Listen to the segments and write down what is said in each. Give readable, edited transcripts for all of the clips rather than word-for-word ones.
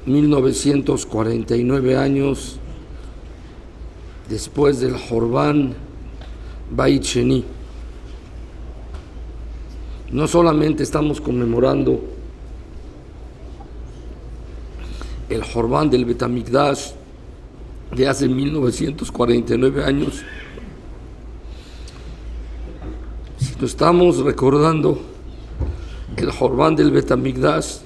1949 años después del Jorban Bait Sheni. No solamente estamos conmemorando el Jorban del Bet HaMikdash de hace 1949 años, sino estamos recordando el Jorban del Bet HaMikdash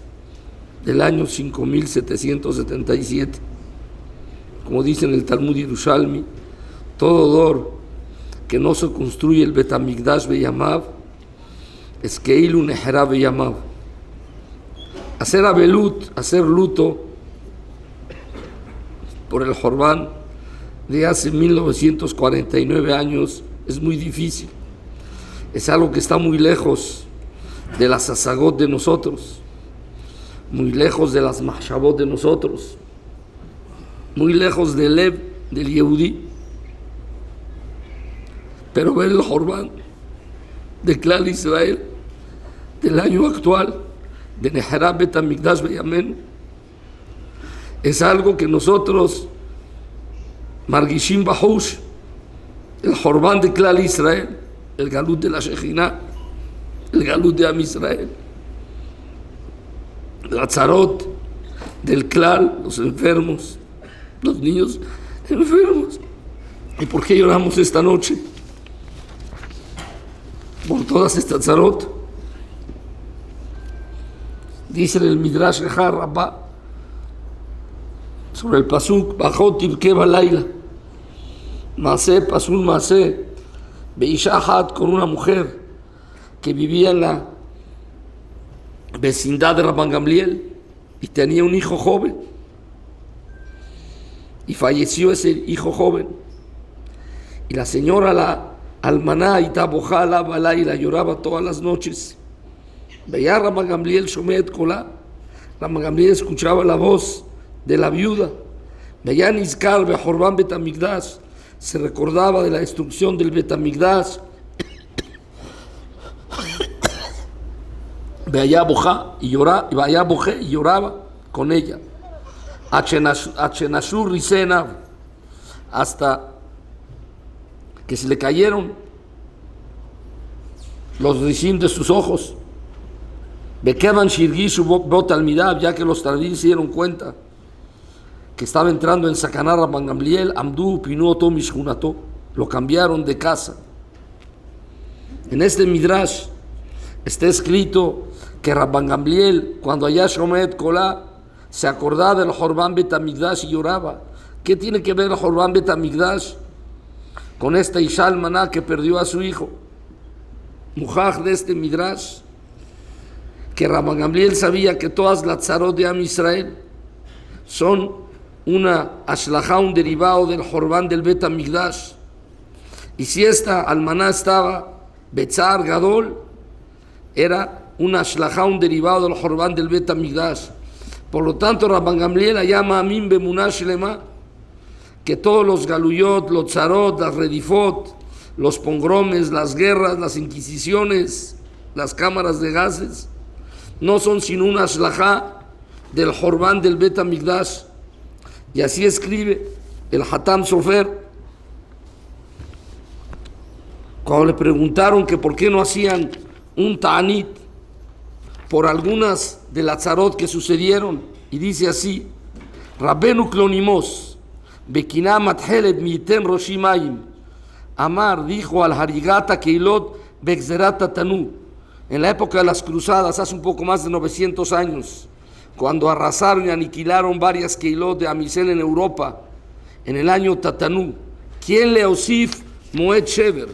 del año 5777. Como dice en el Talmud Yerushalmi, todo dor que no se construye el Bet HaMikdash beyamav es keilu nehera beyamav. Hacer abelut, hacer luto por el Jorban de hace 1949 años es muy difícil. Es algo que está muy lejos de las asagot de nosotros, muy lejos de las mahshabot de nosotros, muy lejos del lev del Yehudí. Pero ver el Jorban de Klal Israel del año actual, de Nehera Bet HaMikdash Beyamen, es algo que nosotros, Margishim Bahush, el Jorban de Klal Israel, el Galut de la Shejina, el Galut de Am Israel, la Tzarot del Klal, los enfermos, los niños enfermos. ¿Y por qué lloramos esta noche? Por todas estas Tzarot. Dice en el Midrash Echad Rabbah sobre el pasuk Bajot Tibke Balayla, Masé Pasul Masé Beisha Hat, con una mujer que vivía en la vecindad de Rabban Gamliel y tenía un hijo joven, y falleció ese hijo joven, y la señora, la almaná Itabojá la Balayla, lloraba todas las noches. Veía a Rabban Gamliel Shomet Kolá, Rabban Gamliel escuchaba la voz de la viuda. Veía Nizkar Bejorban Bet HaMikdash, se recordaba de la destrucción del Bet HaMikdash. Veía Bojá y lloraba con ella. Achenashur Risena, hasta que se le cayeron los rishim de sus ojos. Bekevan Shirgishu Bot Almidab, ya que los talmidim se dieron cuenta que estaba entrando en Sakaná Rabban Gamliel, Amdu Pinuoto Mishkunato, lo cambiaron de casa. En este Midrash está escrito que Rabban Gamliel, cuando allá Shomet Kolá, se acordaba del Jorban Bet HaMikdash y lloraba. ¿Qué tiene que ver el Jorban Bet HaMikdash con esta Isha Almaná que perdió a su hijo? Mujaj de este Midrash, que Rabban Gamliel sabía que todas las tzarot de Am Israel son una ashlajá, un derivado del Jorban del Bet HaMikdash. Y si esta almaná estaba Betzar Gadol, era una ashlajá, un derivado del Jorban del Bet HaMikdash. Por lo tanto, Rabban Gamliel llama a Min Bemunah Shlema, que todos los galuyot, los tzarot, las redifot, los pogromes, las guerras, las inquisiciones, las cámaras de gases, no son sino una ashlajá del Jorban del Bet HaMikdash. Y así escribe el Hatam Sofer. Cuando le preguntaron que por qué no hacían un ta'anit por algunas de las tzarot que sucedieron, y dice así: Rabbenu Klonimos Bekiná Mathelet Miten Roshimayim Amar, dijo al Harigata Keilot Bexerat Tanu, en la época de las cruzadas, hace un poco más de 900 años, cuando arrasaron y aniquilaron varias keilot de Amisel en Europa, en el año Tatanú. ¿Quién le osif Moed Shever?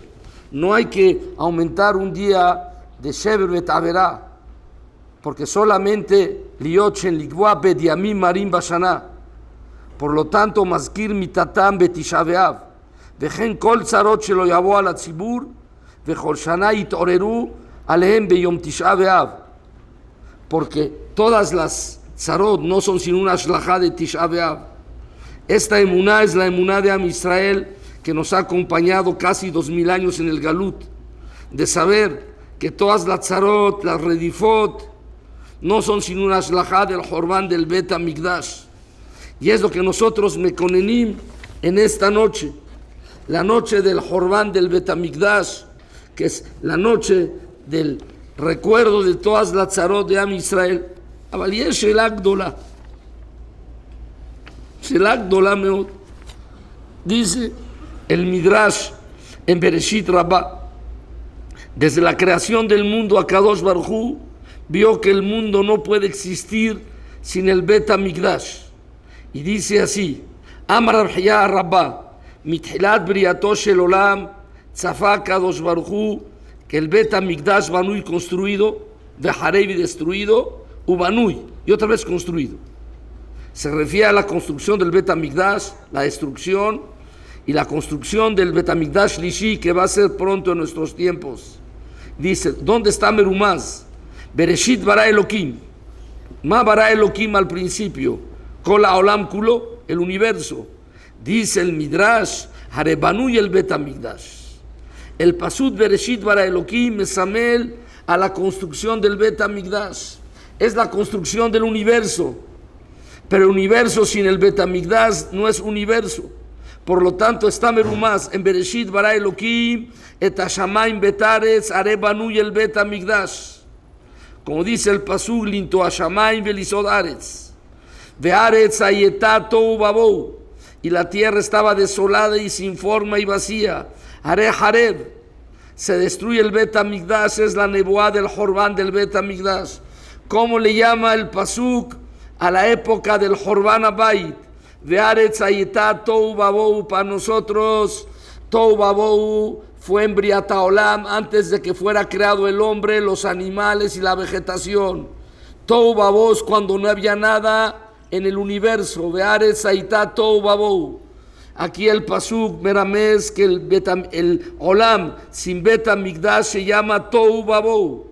No hay que aumentar un día de Shever Betaverá, porque solamente Liochen Ligboa Bediamim Marim Bashaná. Por lo tanto, Mazkir Mitatam Betisha Beav, Vejen Kol Tzarot Shelo Yavo al Tzibur, Vechol Shana Itoreru Alehem Beyom Tisha Beav, porque todas las tzarot no son sino una ashlajá de Tisha Beav. Esta emuná es la emuná de Am Israel, que nos ha acompañado casi 2000 años en el Galut, de saber que todas las tzarot, las redifot, no son sino una shlajá del Jorbán del Bet HaMikdash. Y es lo que nosotros mekonenim en esta noche, la noche del Jorbán del Bet HaMikdash, que es la noche del recuerdo de todas las tzarot de Am Israel. אבל יש שאלה גדולה, שאלה גדולה מאוד. Dice el Midrash en Bereshit Rabbah, desde la creación del mundo, Akadosh Baruj Hu vio que el mundo no puede existir sin el Bet HaMikdash. Y dice así: Amar Rab Haya Rabbah, mithilat briato shel olam, tzafá Akadosh Baruj Hu, que el Bet HaMikdash banui construido, veharevi destruido, ubanui, y otra vez construido. Se refiere a la construcción del Bet HaMikdash, la destrucción, y la construcción del Bet HaMikdash Lishi, que va a ser pronto en nuestros tiempos. Dice, ¿dónde está Merumaz? Bereshit bara Elohim. Ma bara Elohim al principio. Kol haolam kulo, el universo. Dice el Midrash, Harebanu y el Bet HaMikdash. El pasud Bereshit bara Elohim mesamel a la construcción del Bet HaMikdash. Es la construcción del universo. Pero el universo sin el Bet HaMikdash no es universo. Por lo tanto, está Merumaz en Bereshit bara Elohim et hashamayim betaretz harebanu y el Bet HaMikdash. Como dice el pasuk, linto hashamayim velisod aretz. Vearetz hayetá tohu babou. Y la tierra estaba desolada y sin forma y vacía. Hare hareb. Se destruye el Bet HaMikdash, es la nebuá del Jorbán del Bet HaMikdash. ¿Cómo le llama el pasuk a la época del Jorbán Abayit? Vearetz hayetá tohu babou. Para nosotros, tohu babou fue en Briat Haolam, antes de que fuera creado el hombre, los animales y la vegetación. Tohu babou es cuando no había nada en el universo. Vearetz hayetá tohu babou. Aquí el pasuk meramez que el Olam sin Bet HaMikdash se llama tohu babou.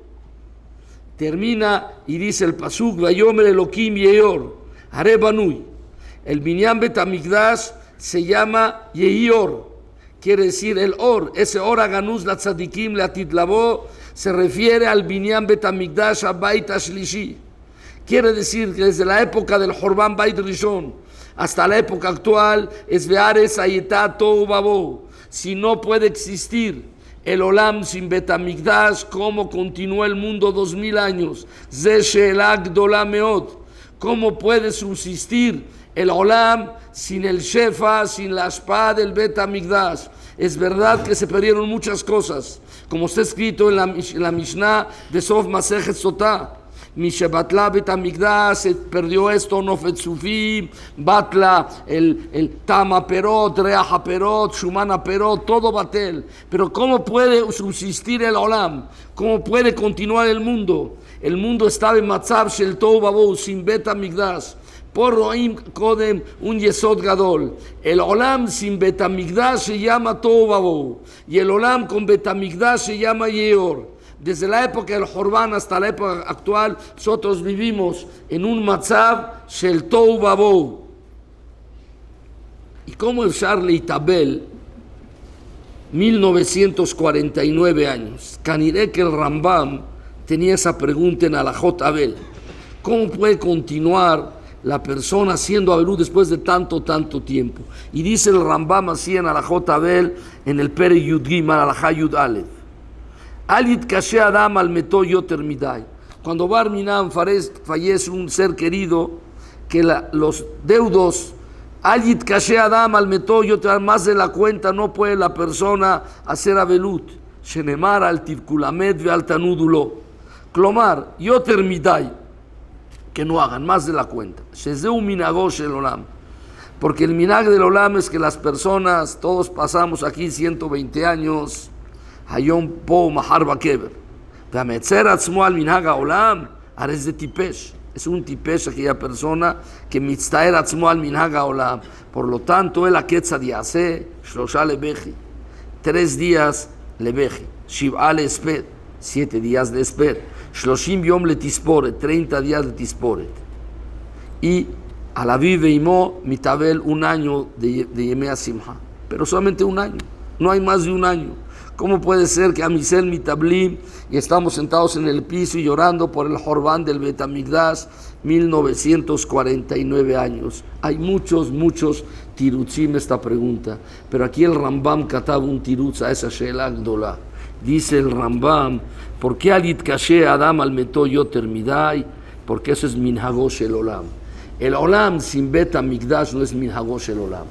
Termina y dice el pasuk, vayomer Elohim yeyor, hare banui. El binyan Bet HaMikdash se llama yeyor, quiere decir el or. Ese or aganuz la tzadikim la titlabo se refiere al binyan Bet HaMikdash Abayit Ashlishi. Quiere decir que desde la época del Jorbán Bait Rishon hasta la época actual es Vearetz hayetá tohu babou. Si no puede existir el Olam sin Bet HaMikdash, ¿cómo continuó el mundo 2000 años? Ze she'ela gdola meod. ¿Cómo puede subsistir el Olam sin el Shefa, sin la Ashpa del Bet HaMikdash? Es verdad que se perdieron muchas cosas, como está escrito en la Mishnah de Sof Masejet Sotah. Mishebatla Bet HaMikdash, se perdió esto, Nofet Sufim, Batla, el Tama Perot, Reaja Perot, Shumana Perot, todo Batel. Pero ¿cómo puede subsistir el Olam? ¿Cómo puede continuar el mundo? El mundo estaba en Matzav Shel Tohu Babou, sin Bet HaMikdash. Por Roim Kodem, un Yesod Gadol. El Olam sin Bet HaMikdash se llama Tohu Babou, y el Olam con Bet HaMikdash se llama Yeor. Desde la época del Jorbán hasta la época actual, nosotros vivimos en un Matzav Shel Tohu Babou. ¿Y cómo el Charlie Tabel, 1949 años? Caniré que el Rambam tenía esa pregunta en Alajot Abel. ¿Cómo puede continuar la persona siendo Averú después de tanto tiempo? Y dice el Rambam así en Alajot Abel, en el Pere Yud Gimel, Alajá Yud Aleph. Alit kashe adam al meto yoter midai. Cuando Barminan fallece un ser querido, que los deudos, alit kashe adam al meto yoter, más de la cuenta no puede la persona hacer avelut. Shenemar al tivkulamet ve al tanudulo. Clomar, yoter midai, que no hagan más de la cuenta. Shezeu minagó shel olam. Porque el minag del olam es que las personas, todos pasamos aquí 120 años, Hayom po mahar bakeber. Veametzer atzmo al minhag haolam, ares de tipesh. Es un tipesh aquella persona que mitztaer atzmo al minhag haolam. Por lo tanto, el aketzad yaseh shlosha lebeji. 3 días lebeji. Shiv'a leesped. 7 días de esped. Shloshim yom letisporet. 30 días de tisporet. Y al aviv veimó mitabel 1 año de Yemei Simha. Pero solamente 1 año. No hay más de 1 año. ¿Cómo puede ser que Amisel Mitablim y estamos sentados en el piso y llorando por el Jorbán del Bet Hamikdash 1949 años? Hay muchos tirutzim esta pregunta, pero aquí el Rambam cataba un tirutz a esa Sheela Gdola. Dice el Rambam, ¿por qué alit kashe Adam al meto yoter midai? Porque eso es minhagosh el olam. El olam sin Bet Hamikdash no es minhagosh el olam.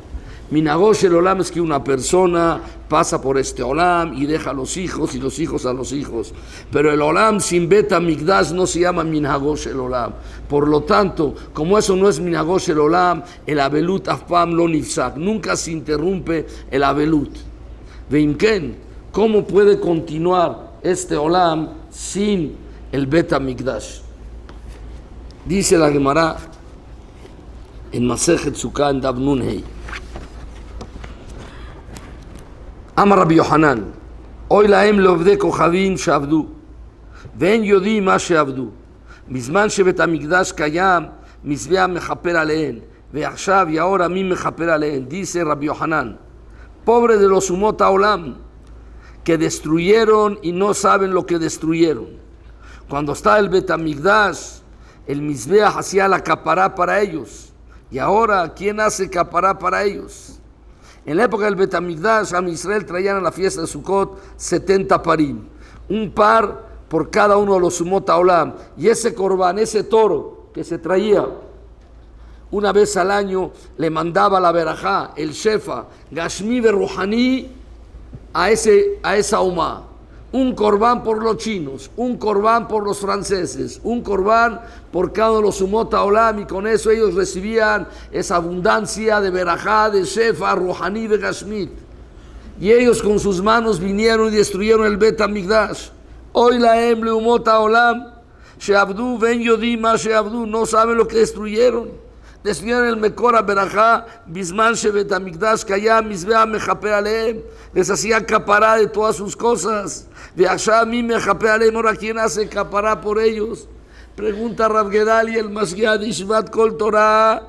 Minhagosh el olam es que una persona pasa por este olam y deja a los hijos y los hijos a los hijos. Pero el olam sin Bet Hamikdash no se llama minhagosh el olam. Por lo tanto, como eso no es minhagosh el olam, el abelut afpam lo nifsak. Nunca se interrumpe el abelut. Veimken, ¿cómo puede continuar este olam sin el Bet Hamikdash? Dice la Gemara en Masejet Sukkah en Daf Nun Hei. Amar Rabbi Yohanan, hoy lahem leovdei kochavim sheavdu, ve'en yodim ma sheavdu, mizman shebet hamikdash kayam, mizbeah mechaper aleen, ve'achshav y ahora mí mechaper aleen. Dice Rabbi Yohanan, pobre de los umot haolam, que destruyeron y no saben lo que destruyeron. Cuando está el Bet Hamikdash, el mizbeah hacía la capará para ellos, y ahora, ¿quién hace capará para ellos? En la época del Bet Hamikdash, Am Israel traían a la fiesta de Sukkot 70 parim, un par por cada uno de los umot haolam, y ese corbán, ese toro que se traía una vez al año, le mandaba la verajá, el shefa, Gashmi Beruhani, a esa umá. Un corbán por los chinos, un corbán por los franceses, un corbán por cada uno de los umot haolam, y con eso ellos recibían esa abundancia de verajá, de shefa, ruhani, de gashmit. Y ellos con sus manos vinieron y destruyeron el Bet Hamikdash. Hoy lahem leumot haolam, sheabdu ven yodim ma sheabdu, no saben lo que destruyeron. Destruyeron el Mekor Berajá, Bisman Shebet Hamikdash Kayam, Mizbeah Mechaper Aleem, les hacía capará de todas sus cosas. De Ashá mi Mechaper Aleem, ahora ¿quién hace capará por ellos? Pregunta Rav Gedalia, el Mashiach de Ishvat Kol Torah.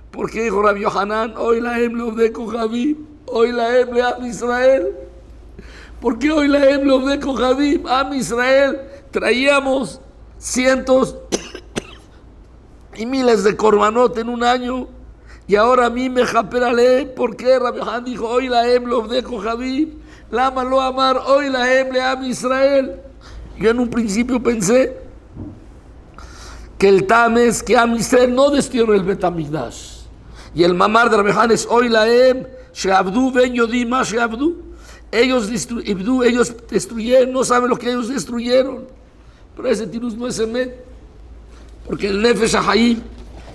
¿Por qué dijo Rabbi Yohanan? Hoy lahem leovdei kochavim, hoy lahem leam Israel. ¿Por qué hoy lahem leovdei kochavim? Am Israel, traíamos cientos y miles de korbanot en un año, y ahora a mí me japerale. ¿Por qué? Rabbi Yohanan dijo, hoy lahem leovdei kochavim, lama lo amar, hoy lahem leam Israel. Yo en un principio pensé que el tam es que Am Israel no destruyó el Bet Hamikdash, y el mamar de Rabbi Yohanan es hoy lahem sheabdu ven yodim ma sheabdu. Ellos destruyeron, no saben lo que ellos destruyeron. Pero ese tirus no es emet. Porque el Nefesh HaHaim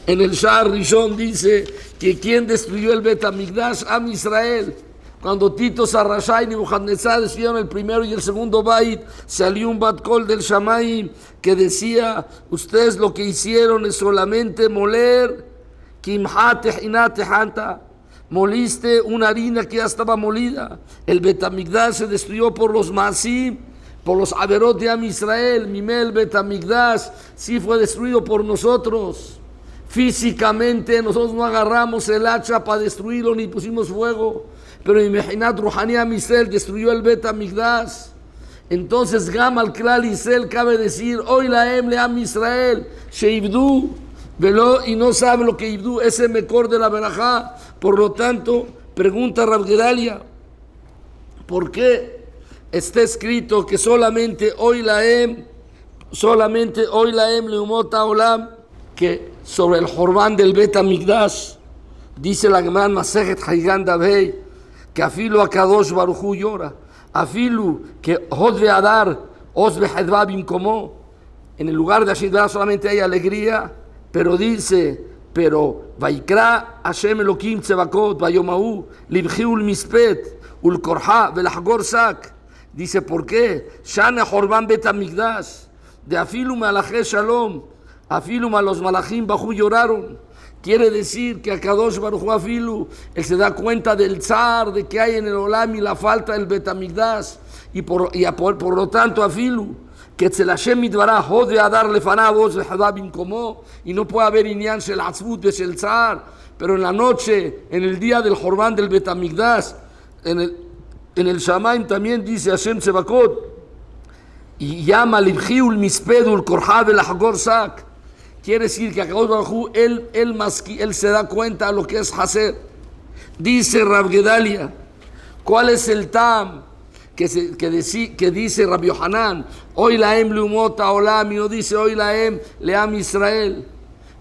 en el Sha'ar Rishon dice que quien destruyó el Bet Hamikdash, Am Israel. Cuando Tito Sarrashá y Nebuchadnezzar destruyeron el primero y el segundo Bait, salió un Bat Kol del Shamayim que decía, ustedes lo que hicieron es solamente moler, Kimhate Hinate Hanta, moliste una harina que ya estaba molida. El Bet Hamikdash se destruyó por los Maasim, por los averot de Am Israel. Mimel Bet Hamikdash sí fue destruido por nosotros. Físicamente nosotros no agarramos el hacha para destruirlo ni pusimos fuego, pero Imehinat Ruhani Am Israel destruyó el Bet Hamikdash. Entonces Gam al Klal Israel cabe decir, hoy lahem leam Israel sheibdu velo, y no sabe lo que ibdu, ese mekor de la verajá. Por lo tanto, pregunta Rav Gedalia, ¿por qué está escrito que solamente hoy lahem leumot haolam, que sobre el Jorbán del Bet Hamikdash dice la Gemara Masejet Haigan Davei que afilu Akadosh Baruj Hu llora, afilu que Hod ve'adar os behedva bimkomo, en el lugar de Ashidra solamente hay alegría, pero dice, pero Vaikra Hashem Elokim Tzevakot Vayomahu libchiu mispet ulkorha velahgor sak. Dice, ¿por qué? Shana Jorbán Bet Hamikdash, de afilu malaché shalom, afilu los malachim bajú lloraron. Quiere decir que a Kadosh Baruj Hu afilu, él se da cuenta del zar, de que hay en el olam y la falta del Bet Hamikdash, y por lo tanto afilu, que Etzel Hashem Midbaraj jode a darle fanavos vehadabim como, y no puede haber inyan shel atzvut shel zar, pero en la noche, en el día del Jorbán del Bet Hamikdash, En el Shamaim también dice Hashem Sebakot, y llama Libjiul Mispedul Korhab el Hagor Sak. Quiere decir que Akadosh Baruj Hu, él se da cuenta de lo que es hacer. Dice Rav Gedalia, ¿cuál es el tam que dice Rabbi Yohanan? Hoy la em lumota olam, y no dice hoy la em leam Israel.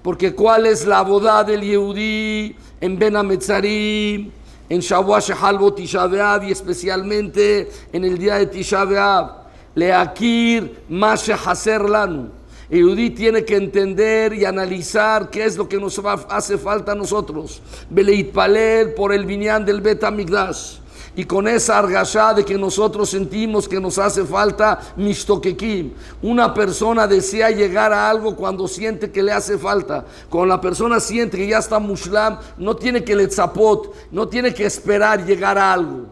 Porque ¿cuál es la boda del Yehudí en Ben Hametzarim, en Shavua Shehalbo Tisha B'Av, y especialmente en el día de Tisha B'Av? Leakir ma shehaser lanu. El Yehudí tiene que entender y analizar qué es lo que nos hace falta a nosotros. Beleitpalel por el binyan del Bet HaMikdash. Y con esa argashá de que nosotros sentimos que nos hace falta mishtokekim. Una persona desea llegar a algo cuando siente que le hace falta. Cuando la persona siente que ya está mushlam, no tiene que letzapot, no tiene que esperar llegar a algo.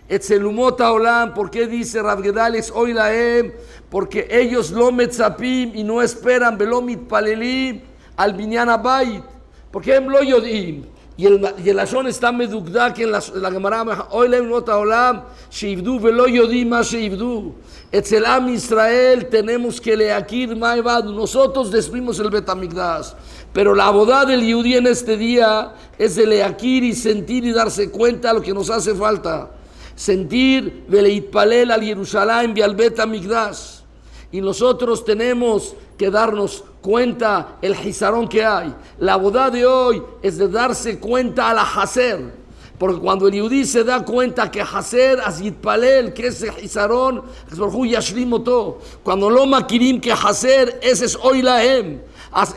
Etzelumot haolam, ¿por qué dice Rav Gedales hoy laem? Porque ellos lo metzapim y no esperan velo mitpalelim al binyan habayit. Porque em lo yodim. Y el Lashon está medugda que en la Gemara hoy laem not haolam sheivdu velo yodim ma sheivdu. Etzel am Israel tenemos que leakir ma evadu. Nosotros destruimos el Bet HaMikdash. Pero la boda del Yehudí en este día es de leakir y sentir y darse cuenta de lo que nos hace falta. Sentir veleitpalel al Jerusalén y al Bet HaMikdash. Y nosotros tenemos que darnos cuenta el jizarón que hay. La boda de hoy es de darse cuenta a la haser. Porque cuando el Yehudí se da cuenta que haser, azitpalel, que ese jizarón, cuando lo makirim que haser, ese es hoy lahem.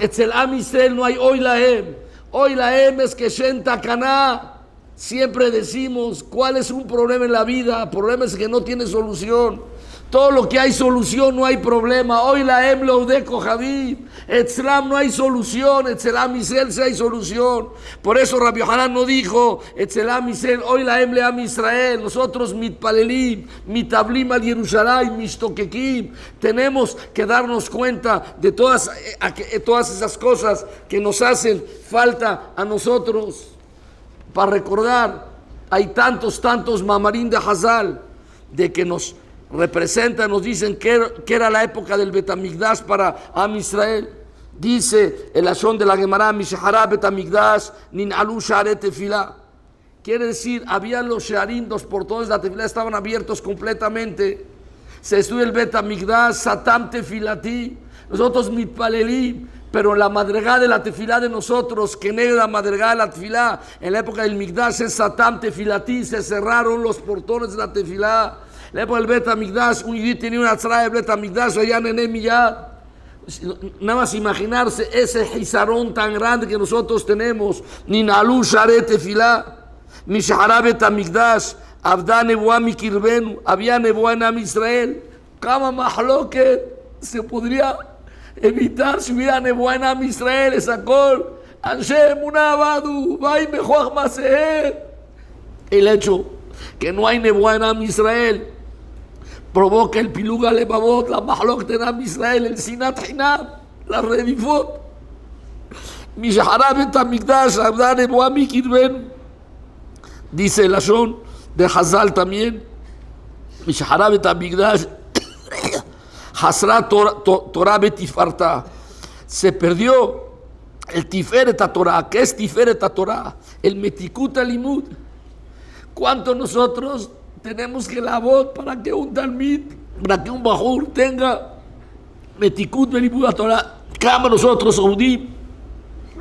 Etzel am Israel no hay hoy lahem. Hoy lahem es que shenta kaná. Siempre decimos, ¿cuál es un problema en la vida? El problema es que no tiene solución. Todo lo que hay solución, no hay problema. Hoy la em lo de Kohabib. Etzlam no hay solución. Etzelam Israel sí hay solución. Por eso Rabbi Yohanan no dijo, Etzelam Israel, hoy la em leam Israel. Nosotros mitpalelim, mitablim al Yerushalayim, mishtokekim. Tenemos que darnos cuenta de todas esas cosas que nos hacen falta a nosotros. Para recordar, hay tantos mamarín de Hazal, de que nos representan, nos dicen que era la época del Bet HaMikdash para Am Israel. Dice el Lashon de la Gemara, Mishahara Bet HaMikdash, Nin Alu Share Tefilá. Quiere decir, habían los Sharim, los portones de la Tefilá estaban abiertos completamente. Se estudia el Bet HaMikdash, Satam Tefilati. Nosotros mitpalelim. Pero la madrigá de la tefilá de nosotros, que negra la madrigá de la tefilá, en la época del Mikdash es Satam Tefilati, se cerraron los portones de la tefilá. En la época del Bet HaMikdash, un yidí tenía una tzara de Bet HaMikdash allá en Enemiyad. Nada más imaginarse ese jizarón tan grande que nosotros tenemos. Ninalu Share Tefilá, Mishahara Bet HaMikdash, Abda Nebuá Mikirbenu, había Nebuá en Am Israel. Kama mahloket, se podría evitar si hubiera nebuá en Am Israel, esa col, Anshem Unabadu, Vai Mejoach Maseher. El hecho que no hay nebuá en Am Israel provoca el piluga levavot, la mahlok en Am Israel, el sinat hinam, la redifot. Mishahara Bet HaMikdash, Abda Nebuá Mikirben. Dice el Lashon de Hazal también, Mishahara Bet HaMikdash, Hasra Torah Betifarta. Se perdió el Tiferet Torah. ¿Qué es Tiferet Torah? El Metikut Alimud. ¿Cuánto nosotros tenemos que labor para que un Talmid, para que un Bajur tenga Metikut Alimud Torah? Como nosotros, Saudim,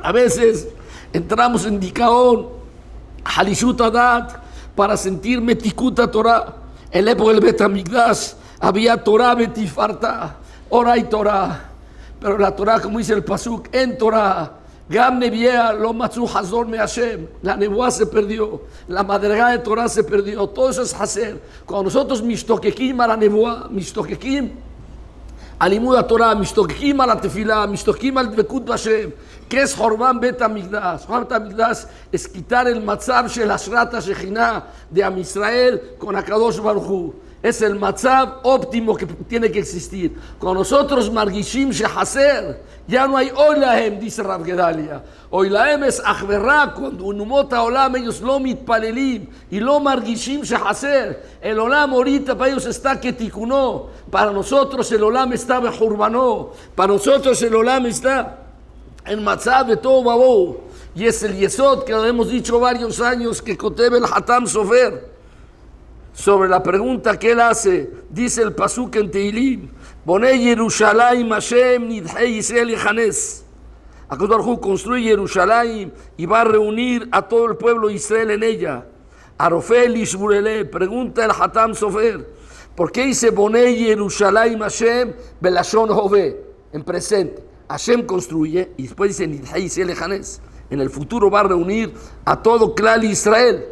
a veces entramos en Dikaón, Halishut Adat, para sentir Metikut Torah. En la época del Bet HaMikdash había Torah Betifarta, Ora y Torah. Pero la Torah, como dice el Pasuk, en Torah, Gam Nebiah lo matzu hazor me Hashem. La nebuá se perdió, la madrigá de Torah se perdió. Todo eso es hacer. Cuando nosotros mishtokekim a la nebuá, mishtokekim al limud Torah, mishtokekim a la tefilá, mishtokekim al dvekut Hashem. ¿Qué es Jorban Bet HaMikdash? Jorban Bet HaMikdash es quitar el matzab shel Ashrat HaShekhinah de Am Israel con Akadosh Baruch Hu. es el matzav óptimo que tiene que existir. Con nosotros, margishim shehaser, ya no hay oilahem, dice Rav Gedalia. Oilahem es achverá, cuando unumota olam, ellos lo mitpalelim, y lo margishim shehaser. El olam ahorita para ellos está que tikunó, para nosotros el olam está bejurbanó, para nosotros el olam está en matzav de todo babó. Y es el yesod que lo hemos dicho varios años, que Koteb el Hatam Sofer. Sobre la pregunta que él hace, dice el pasuk en Tehilim: Bonei Yerushalayim Hashem nidhei Yisrael Yehanes. Akadosh Baruj Hu construye Yerushalayim y va a reunir a todo el pueblo de Israel en ella. Arofel Ishburele, pregunta el Hatam Sofer: ¿por qué dice Bonei Yerushalayim Hashem belashon hove, en presente? Hashem construye y después dice nidhei Yisrael Yehanes. En el futuro va a reunir a todo Klal Israel.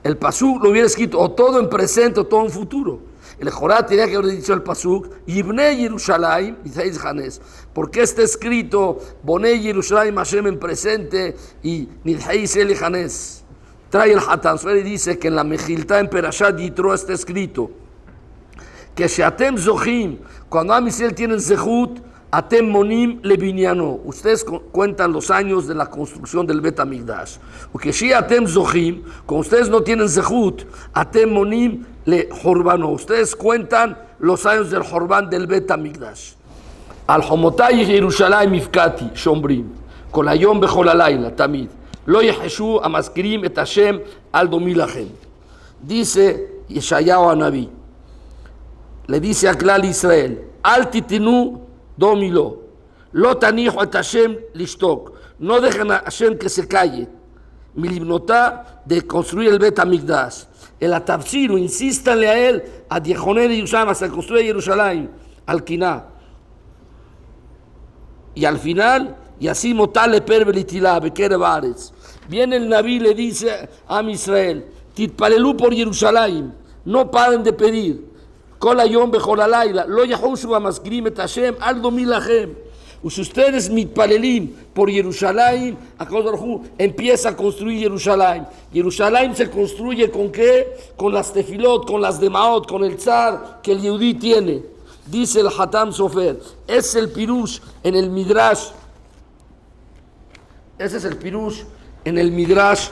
El pasuk lo hubiera escrito o todo en presente o todo en futuro. El Jorá tenía que haber dicho el pasuk Yibnei Yerushalayim Nidhei Hanes. ¿Por qué está escrito Bonei Yerushalayim Hashem en presente y Nidhei Hanes? Trae el Hatam Sofer y dice que en la Mejiltá en Perashat Yitro está escrito que Sheatem Zochim, cuando Am Yisrael tienen Zehut, Atem monim lebiniano. Ustedes cuentan los años de la construcción del Bet Hamikdash. Porque si atem zochim, como ustedes no tienen zehut, atem monim le horbano. Ustedes cuentan los años del horban del Bet Hamikdash. Al homotay Yerushalayim ifkati shombrim. Kol hayom bechol halayla tamid. Lo yeheshu amaskrim et Hashem al domilachem. Dice Yeshayahu Hanaví. Le dice a Klal Israel: Al titinu Domilo, lo tanijo a Hashem lishtok, no dejen a Hashem que se calle. Milibnotá de construir el Bet Hamikdash. El Atafsiru, insístanle a él, a Yehoné de Yerushalayim, hasta construir Jerusalén, al Kiná. Y al final, y así motale pervelitilá, bequere bares. Viene el Naví y le dice a Israel: Titpalelú por Jerusalén, no paren de pedir. Kol hayom bechol halayla, lo yahushu amaskrim et Hashem al domilachem. Si ustedes mitpalelim por Jerusalén, Akadosh Baruj Hu empieza a construir Jerusalén. Jerusalén se construye ¿con qué? Con las tefilot, con las demaot, con el tzar que el Yehudí tiene. Dice el Hatam Sofer, es el pirush en el Midrash. Ese es el pirush en el Midrash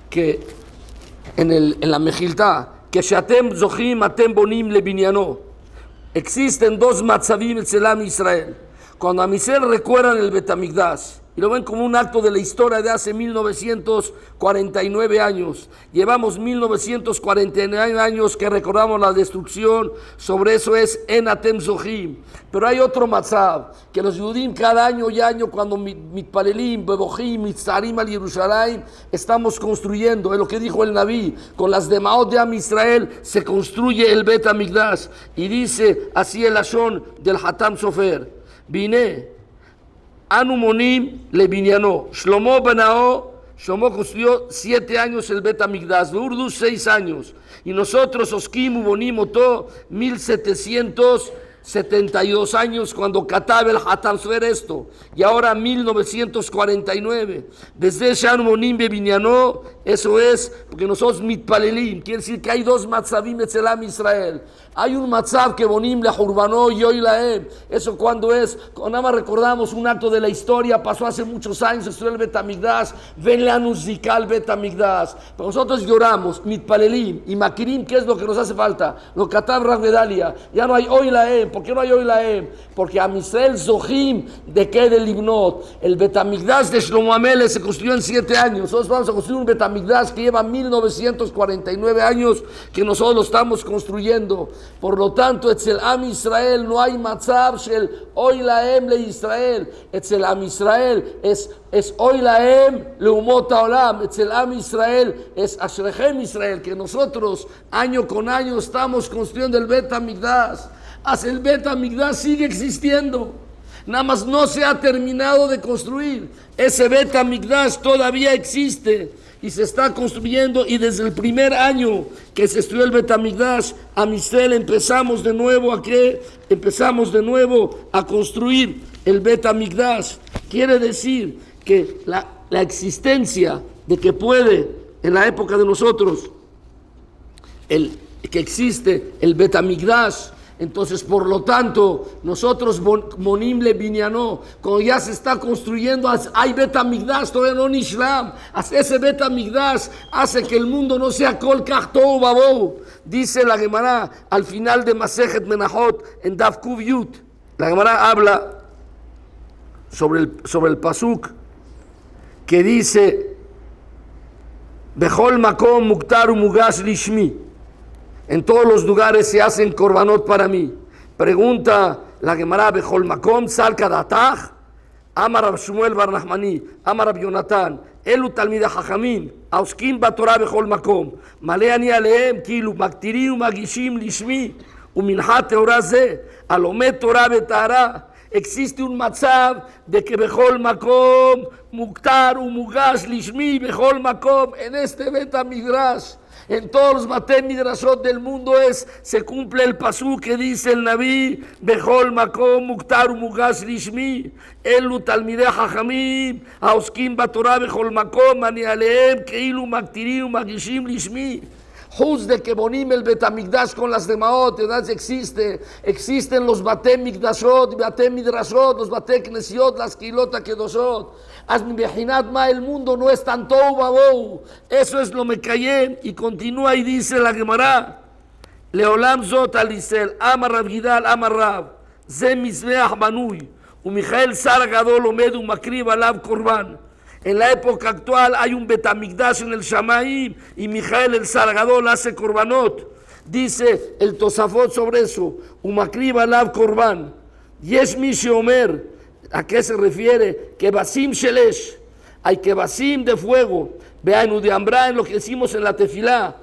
que en la Mejiltá. Que Sheatem Zochim Atem Bonim Lebiniano. Existen dos matzavim en Am Israel. Cuando Am Israel recuerdan el Bet Hamikdash y lo ven como un acto de la historia de hace 1949 años. Llevamos 1949 años que recordamos la destrucción. Sobre eso es En Atem Zochim. Pero hay otro matzav que los Yudim cada año y año, cuando mitpalelim, bebochim, mitzarim al Yerushalayim, estamos construyendo. Es lo que dijo el Naví: con las demaot de Am Israel se construye el Bet Hamikdash. Y dice así el Lashon del Hatam Sofer: Vine Anu monim le biniano. Shlomo benao. Shlomo construyó 7 años el Bet Hamikdash. Urdu 6 años. Y nosotros oskim bonim oto 1772 años cuando Katab el Hatam Sofer esto. Y ahora 1949. Desde Shanu monim bebiniano. Eso es porque nosotros mitpalelim. Quiere decir que hay dos matzavim en Am Israel. Hay un matzav que bonim le hurbanó y hoy laem. Eso cuando es, nada más recordamos un acto de la historia, pasó hace muchos años, estudió el Bet Hamikdash, ven la nuzikal Bet Hamikdash. Pero nosotros lloramos, mitpalelim y makirim, ¿qué es lo que nos hace falta? Lo katab Rav Gedalia, ya no hay hoy laem. ¿Por qué no hay hoy laem? Porque Am Israel zochim de qué del Libnot. El Bet Hamikdash de Shlomo Amelech se construyó en 7 años. Nosotros vamos a construir un Bet Hamikdash que lleva 1949 años que nosotros lo estamos construyendo. Por lo tanto, etzel Am Israel no hay matzav shel hoy laem le Israel. Etzel Am Israel es hoy laem le umot haolam. Etzel Am Israel es ashrechem Israel, que nosotros año con año estamos construyendo el Bet Hamikdash. Hasta el Bet Hamikdash sigue existiendo. Nada más no se ha terminado de construir. Ese Bet Hamikdash todavía existe y se está construyendo, y desde el primer año que se estudió el Bet Hamikdash, Am Israel empezamos de nuevo a construir el Bet Hamikdash. Quiere decir que la existencia de que puede en la época de nosotros el que existe el Betamigdash. Entonces, por lo tanto, nosotros, Monim le Binyanó, cuando ya se está construyendo, hay Betamigdash, todavía no Nishlam. Ese Betamigdash hace que el mundo no sea Kol Kach Tohu Vabohu. Dice la Gemara al final de Masejet Menachot en Daf Kuv Yut. La Gemara habla sobre el pasuk que dice Bechol Makom Muktar Umugash Lishmi. En todos los lugares se hacen korbanot para mí. Pregunta la Gemara Bechol Makom Salka Datach. Amar Rab Shmuel Bar Nachmani, Amar Rab Yonatan, Elu Talmidei Chachamim, Aoskim Batorah Bechol Makom. Maleh ani alehem kilu maktirim umagishim lishmi uminchat Torah ze alomed Torah betahara. Existe un matzav de que Bechol Makom Muktar Umugash Lishmi Bechol Makom en este Betamidrash. En todos los Batei Midrashot del mundo se cumple el pasú que dice el Naví, Bechol Makom Muktar Umugash Lishmi, Elu Talmidei Chachamim, Aoskim Batorah Bechol Makom, Ani Alehem, Keilu Maktirim Magishim Lishmi. Juz de que bonim el Betamigdash con las demaot, existen los Batei Migdashot, Batei Midrashot, los Batei Knesiot, las Kilot Kedoshot. Hazmi Bejinat Ma, el mundo no es tan tohu vabohu. Eso es lo Mekayem. Y continúa y dice la Gemara, Leolam Zot Alisel, Amar Rav Gidal, Amar Rav, Ze Mizbeach Banui, Umichael Sar Gadol Omed Umakrib Alav Korban. En la época actual hay un Betamigdash en el Shamaim y Mijael el Sargadol hace korbanot. Dice el Tosafot sobre eso, Umakrib Alav Korban. Yesh mi sheomer, ¿a qué se refiere? Que Basim Shelesh, hay que Basim de fuego. Vean, de Ambra, en lo que decimos en la Tefilá,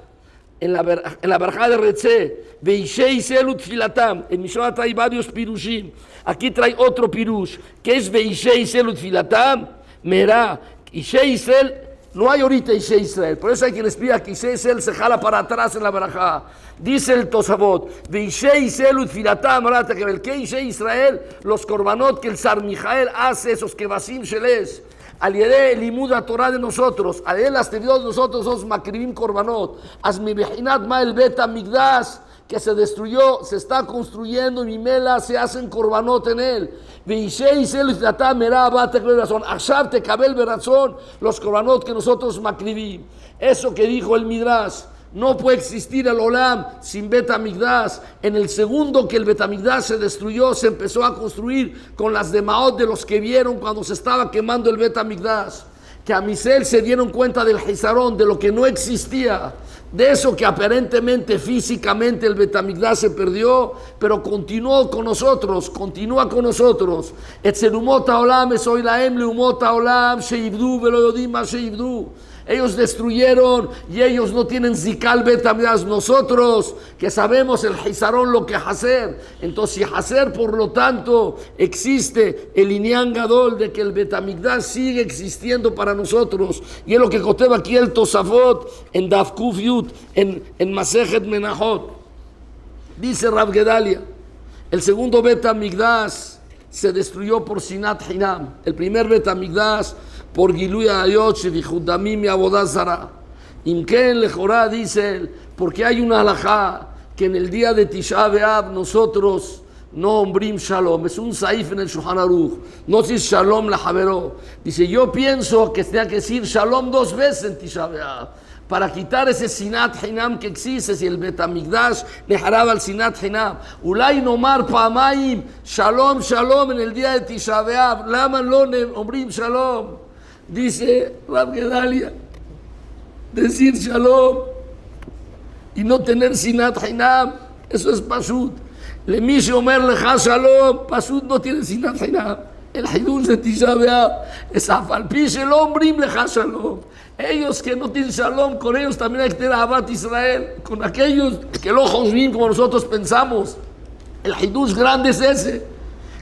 en la Barjá de Retze, Veishei Selut Filatam. En Mishnah trae varios pirushim. Aquí trae otro pirush, que es Veishei Selut Filatam. Merá, Ishei Israel, no hay ahorita Ishei Israel, por eso hay quien les pida que Ishei Israel se jala para atrás en la barajá. Dice el Tosafot, de Ishei Israel utfilatam, que el que Ishei Israel, los korbanot que el Sar Mijael hace, esos que Basim Sheles, aliede el limuda Torah de nosotros, aliede las tevidos de nosotros, los makribim korbanot, asmi bejinat ma el beta migdash, que se destruyó, se está construyendo, y Mimela se hacen korbanot en él. Los korbanot que nosotros makribim. Eso que dijo el Midrash, no puede existir el Olam sin Betamigdash. En el segundo que el Betamigdash se destruyó, se empezó a construir con las demaot de los que vieron cuando se estaba quemando el Betamigdash. Que a Misel se dieron cuenta del Hizarón, de lo que no existía. De eso que aparentemente, físicamente el Betamigdash se perdió, pero continuó con nosotros, continúa con nosotros. Etzelumot haolam esoy laem leumot haolam sheibdu velo yodim ma sheibdu. Ellos destruyeron y ellos no tienen zikal Betamigdash. Nosotros que sabemos el Hizarón, lo que hacer. Entonces, si hacer, por lo tanto, existe el Inyan Gadol de que el Betamigdash sigue existiendo para nosotros. Y es lo que coteba aquí el Tosafot en Daf Kuf Yut, en Masejet Menachot. Dice Rav Gedalia, el segundo Betamigdash se destruyó por Sinat Hinam. El primer Betamigdash por Gilui Ayot Shevihudamim y Abodah Zara. Imken Lejorá, dice él, porque hay una halajá que en el día de Tisha B'Av nosotros no ombrim shalom. Es un saif en el Shulchan Aruch. No dice shalom la Javero. Dice, yo pienso que tenía que decir shalom 2 veces en Tisha B'Av, para quitar ese Sinat Hinam que existe. Si el Betamigdash dejará al Sinat Hinam, Ulay nomar pa'amayim shalom shalom en el día de Tisha B'Av. Lama lo ombrim shalom. Dice Rav Gedalia, decir shalom y no tener Sinat Hinam, eso es Pashut. Le Mish Omer Lecha Shalom, Pashut no tiene Sinat Hinam. El Hidush de Tisha B'Av es Afalpi Shalom Brim Lecha Shalom. Ellos que no tienen Shalom, con ellos también hay que tener Ahavat Israel. Con aquellos que lo juzguen como nosotros pensamos. El Hidush grande es ese,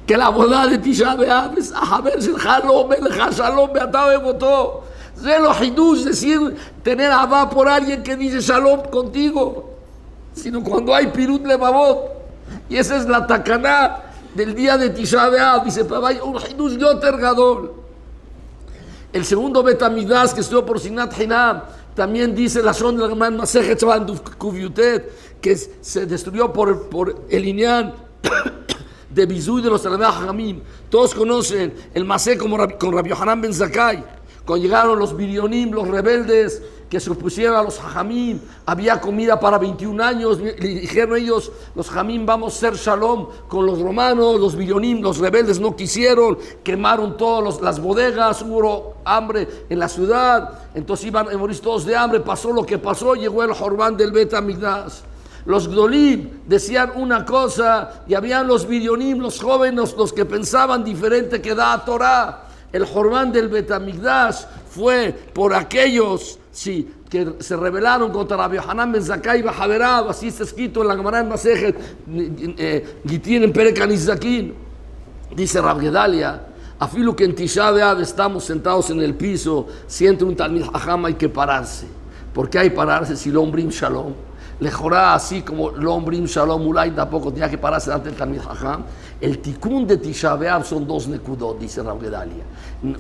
que la boda de Tisha B'Av es Ahaber Shel Shalom Lecha Shalom Be'ata Be'voto. Es lo Hidush, decir, tener Ahavat por alguien que dice Shalom contigo, sino cuando hay Pirut Levavot. Y esa es la Takaná del día de Tisha B'Av. Dice, pero hay un Hidush Yoter Gadol. El segundo Betamigdash que estuvo por Sinat Hinam, También dice la Shon del Gemara Masejet Shabat Kuvyutet que se destruyó por el Inyan de Bizui de los Talmidei Jajamim. Todos conocen el Masé con Rabbi Yohanan ben Zakkai. Cuando llegaron los Birionim, los rebeldes que se opusieron a los Jajamim, había comida para 21 años. Le dijeron ellos, los Jajamim, vamos a hacer shalom con los romanos. Los Birionim, los rebeldes, no quisieron, quemaron todas las bodegas, hubo hambre en la ciudad. Entonces iban a morir todos de hambre. Pasó lo que pasó, llegó el Jorbán del Bet Hamikdash. Los Gdolim decían una cosa y habían los Birionim, los jóvenes, los que pensaban diferente que da Torah. El Jorbán del Bet Hamikdash fue por aquellos que se rebelaron contra Rabbi Yohanan ben Zakkai y Haverab. Así está escrito en la Gemara en Masejet Gitin en Perek Anizakin. Dice Rav Gedalia, afilu que en Tisha B'Av estamos sentados en el piso, siente un Talmid Jajam, hay que pararse. ¿Por qué hay que pararse si lo ombrim shalom? Lejorá, así como lo ombrim shalom ulay, tampoco tenía que pararse ante el Talmid Jajam. El tikkun de Tisha B'Av son dos nekudot, dice Rav Gedalia.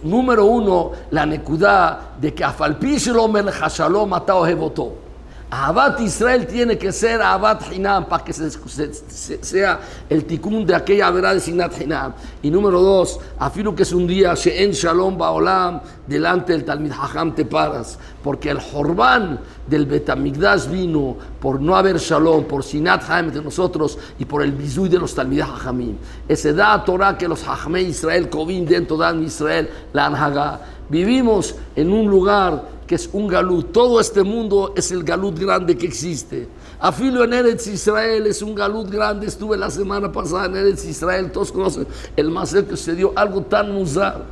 Número uno, la nekudá de que afalpi shalom el shalom atao hevoto. Ahabat Israel tiene que ser Ahabat Hinam para que sea el tikkun de aquella verdad de Sinat Hinam. Y número dos, afirmo que es un día She'en Shalom Ba'olam, delante del Talmid Jajam te paras, porque el Jorbán del Bet Hamikdash vino por no haber Shalom, por Sinat Hinam entre nosotros y por el Bizui de los Talmidei Jajamim. Ese da Torah que los Jajamei Israel Kovim dentro de Israel la Anhagá. Vivimos en un lugar que es un galut. Todo este mundo es el galut grande que existe. Afilo en Eretz Israel es un galut grande. Estuve la semana pasada en Eretz Israel. Todos conocen el Maser que sucedió. Algo tan muzar.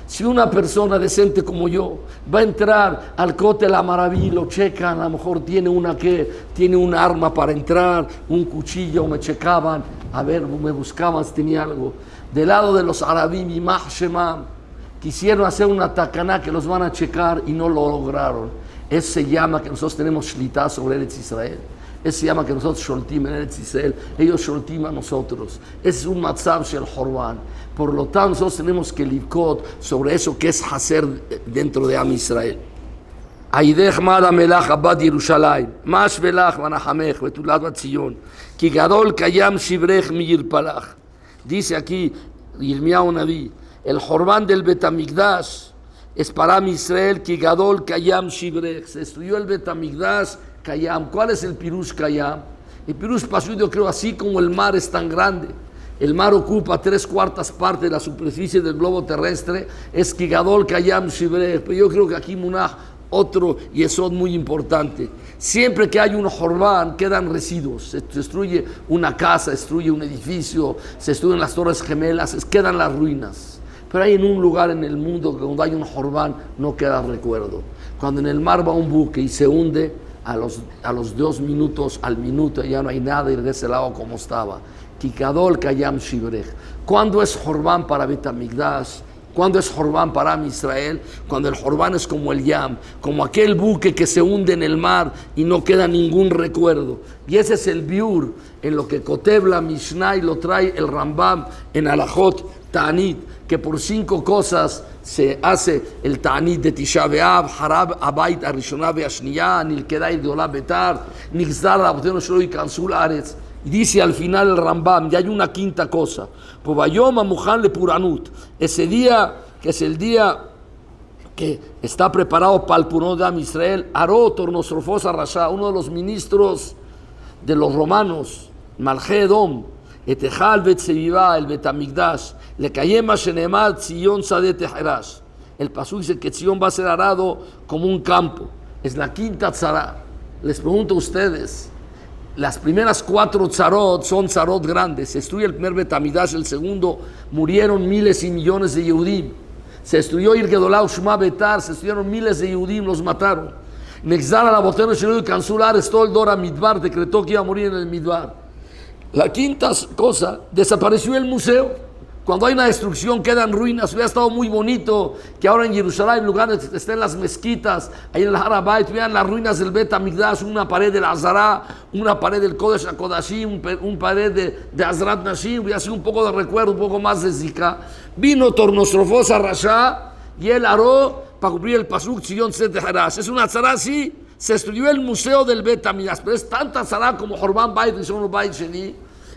Si una persona decente como yo va a entrar al Kotel Amaraví, lo checan, a lo mejor tiene un arma para entrar, un cuchillo, me checaban, a ver, me buscaban si tenía algo. Del lado de los Arabim, Yimach Shemam, quisieron hacer una tacaná que los van a checar y no lo lograron. Eso se llama que nosotros tenemos shlitá sobre Eretz Israel. Eso se llama que nosotros sholtim en Eretz Israel. Ellos sholtim a nosotros. Ese es un matzab shel Jorban. Por lo tanto, nosotros tenemos que livkot sobre eso que es hacer dentro de Am Israel. Aidech mada melach abad Yerushalayim. Mash velach vanachamech vetulat bat Zion. Ki gadol kayam shibrech mi yirpalach. Dice aquí Yirmiyahu Naví, el Jorbán del Bet Hamikdash es para Israel, que Gadol Kayam Shibrech. Se estudió el Bet Hamikdash Kayam. ¿Cuál es el Pirush Kayam? El Pirush Pashut, yo creo, así como el mar es tan grande, el mar ocupa 3/4 partes de la superficie del globo terrestre, es que Gadol Kayam Shibrech. Pero yo creo que aquí Munach otro yesod muy importante. Siempre que hay un Jorbán quedan residuos. Se destruye una casa, se destruye un edificio, se destruyen las torres gemelas, quedan las ruinas. Pero hay en un lugar en el mundo que cuando hay un Jorbán no queda recuerdo. Cuando en el mar va un buque y se hunde, a los 2 minutos, al minuto ya no hay nada y regresa el agua como estaba. Kikadol Kayam Shibrech. ¿Cuándo es Jorbán para Bet Hamikdash? ¿Cuándo es Jorbán para Am Israel? Cuando el Jorbán es como el Yam, como aquel buque que se hunde en el mar y no queda ningún recuerdo. Y ese es el biur en lo que Kotev la Mishnah y lo trae el Rambam en Alajot Ta'anit, que por 5 cosas se hace el Ta'anit de Tisha B'Av, Harab Abayit Arishonah Ve'ashniya, Nilkedai Gdolah Betar, Nixdar Rabotenu Shelo Yikansul Aretz. Y dice al final el Rambam, ya hay una 5ª cosa. Povayom Amujan le Puranut. Ese día, que es el día que está preparado para el Puranut de Am Israel, Arot Ornosrofos Arasha, uno de los ministros de los romanos, Malche Edom, Etejal Betseviva, el Bet Hamikdash, le Kayema Shenemar Tzion Sadet Teherash. El pasuk dice que Tzion va a ser arado como un campo. Es la 5ª tzara. Les pregunto a ustedes, las primeras 4 tzarot son tzarot grandes. Se destruye el primer Bet Hamikdash, el segundo murieron miles y millones de Yehudim. Se destruyó Ir Gedolah Ushma Betar, se destruyeron miles de Yehudim, los mataron. Nexar Rabotenu Shelo Yikansul Aretz, todo el Dora Midbar decretó que iba a morir en el Midbar. La 5ª cosa, desapareció el museo. Cuando hay una destrucción quedan ruinas. Hubiera estado muy bonito que ahora en Jerusalén, en lugar de estén las mezquitas, ahí en el Harabait, vean las ruinas del Bet Hamikdash, una pared del Azara, una pared del Kodesh HaKodashim, un pared de Azrat Nashim. Hubiera sido un poco de recuerdo, un poco más de zika. Vino Tornostrofos a Rasha y él aró para cumplir el pasuk Tzion Tzet de Harash. Es una tzara así. Se destruyó el museo del Bet Amidas, pero es tanta tzara como Jorban Bait y Son Bait Sheni.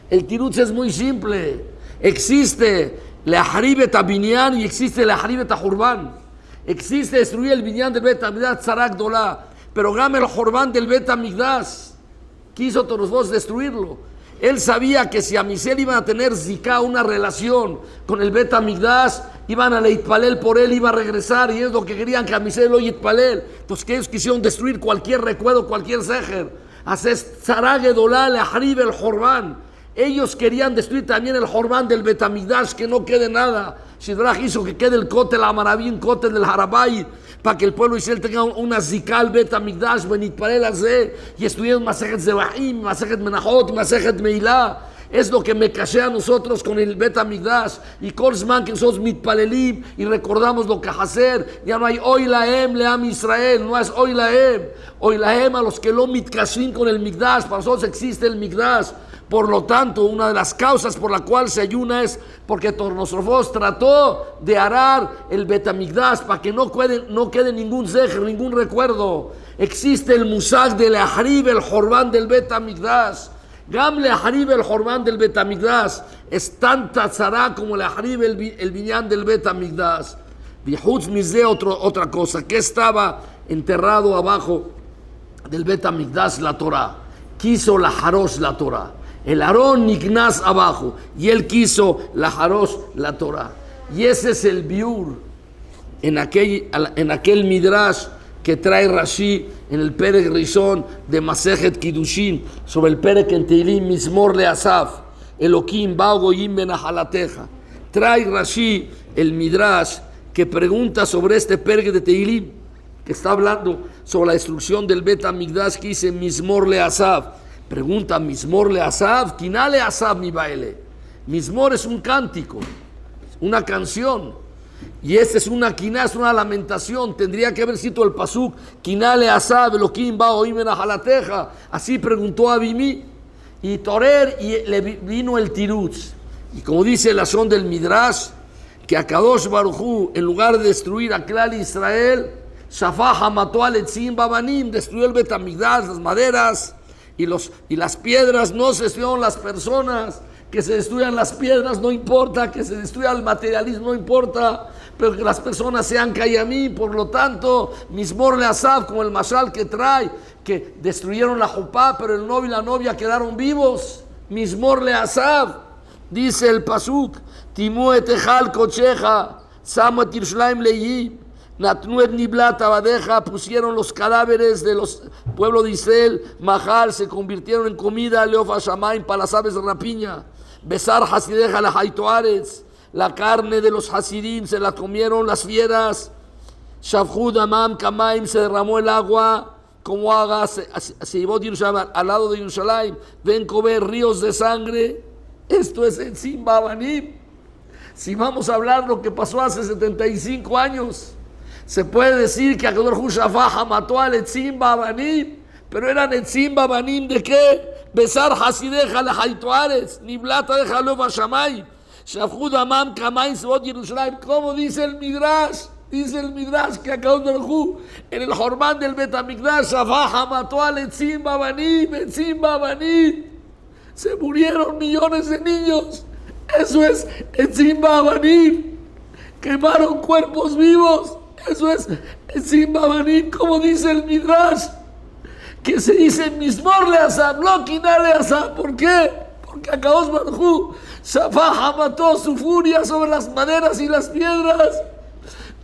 El tirutz es muy simple. Existe Leahrib et Binyan y existe Leahrib et Jorban. Existe destruir el Binyan del Bet Amidas, tzara gdolá, pero Gam el Jorban del Bet Amidas quiso todos vos destruirlo. Él sabía que si Amisel iban a tener zika, una relación con el Bet Amigdash, iban a leitpalel por él, iba a regresar, y es lo que querían, que Amisel lo yitpalel. Entonces que ellos quisieron destruir cualquier recuerdo, cualquier seher. Haces tzara gedolá leahrib el Jorban. Ellos querían destruir también el Jorban del Bet Amigdash, que no quede nada. Shidrach hizo que quede el Kotel Amaravín, Kotel del Harabay, para que el pueblo de Israel tenga una zika al Bet Amigdash, benitpalel azé, y estuvieron Masejet Zebahim, Masejet Menachot, Masejet Meilá. Es lo que me casé a nosotros con el Bet Amigdash, y Korsman que nosotros mitpalelim y recordamos lo que hacer. Ya no hay hoy laem leam Israel, no es hoy laem a los que lo mitkashim con el Migdash. Para nosotros existe el Migdash. Por lo tanto, una de las causas por la cual se ayuna es porque Tornosrofos trató de arar el Bet Amigdash para que no quede ningún zeher, ningún recuerdo. Existe el musag de Leahrib el Jorban del Bet Amigdash. Gam Leahrib el Jorban del Bet Amigdash es tanta tzara como Leahrib el Binyan del Bet Amigdash. Vihutz Mizeh, otra cosa, que estaba enterrado abajo del Bet Amigdash, la Torah. Quiso la Harosh la Torah. El Aarón Niknas abajo y él quiso la Harosh la Torah. Y ese es el biur en aquel midrash que trae Rashi en el Perek Rishon de Masejet Kiddushin sobre el Perek en Teilim Mizmor le Asaf Elokim Bao Goyim Benahalateja. Trae Rashi el midrash que pregunta sobre este Perek de Teilim que está hablando sobre la destrucción del Bet Amigdash, que dice Mizmor le Asaf. Pregunta Mizmor le Asaf, Kiná le Asaf mi baile. Mizmor es un cántico, una canción. Y esta es una Kiná, es una lamentación. Tendría que haber sido el pasuk, Kiná le Asaf, Elokim ba oim benahalateja. Así preguntó Abimí. Y Torer, y le vino el tirutz. Y como dice el Ashon del Midrash, que a Kadosh Baruj Hu, en lugar de destruir a Klal Israel, Shafaha mató al Etzim Babanim, destruyó el Bet Amigdash, las maderas y las piedras. No se destruyeron las personas. Que se destruyan las piedras no importa, que se destruya el materialismo no importa, pero que las personas sean Kayamí. Por lo tanto, Mizmor le Asaf, como el mashal que trae, que destruyeron la jupá, pero el novio y la novia quedaron vivos. Mizmor le Asaf, dice el pasuk, Timu et echal kocheja, Samu et Yerushalayim leyi, Natnu et niblat abadeja, pusieron los cadáveres de los pueblos de Israel, Mahal, se convirtieron en comida, Leof Hashamayim, para las aves de rapiña. Besar hasideja la haitoares, la carne de los hasidim se la comieron las fieras. Shavhud amam kamaim, se derramó el agua como haga, se llevó de Yerushalayim, al lado de Yerushalayim. Ven comer ríos de sangre. Esto es en Simbabanim. Si vamos a hablar lo que pasó hace 75 años, se puede decir que Akadosh Hu Shafaha mató al Etzim Babanim, pero eran Etzim Babanim de qué? Besar hasideja la haitoares, niblata de Jalov Hashamayim, Shafhud amam kamaim sebot Yerushalayim. ¿Cómo dice el Midrash? Dice el Midrash que Akadosh Hu en el Jorban del Bet Amigdash Shafaha mató al Etzim Babanim, Etzim Babanim. Se murieron millones de niños. Eso es Etzim Babanim. Quemaron cuerpos vivos. Eso es Etzim Babanim, como dice el Midrash, que se dice Mizmor le Asaf, no Kiná le Asaf. ¿Por qué? Porque Akadosh Baruj Hu Shafaha mató su furia sobre las maderas y las piedras,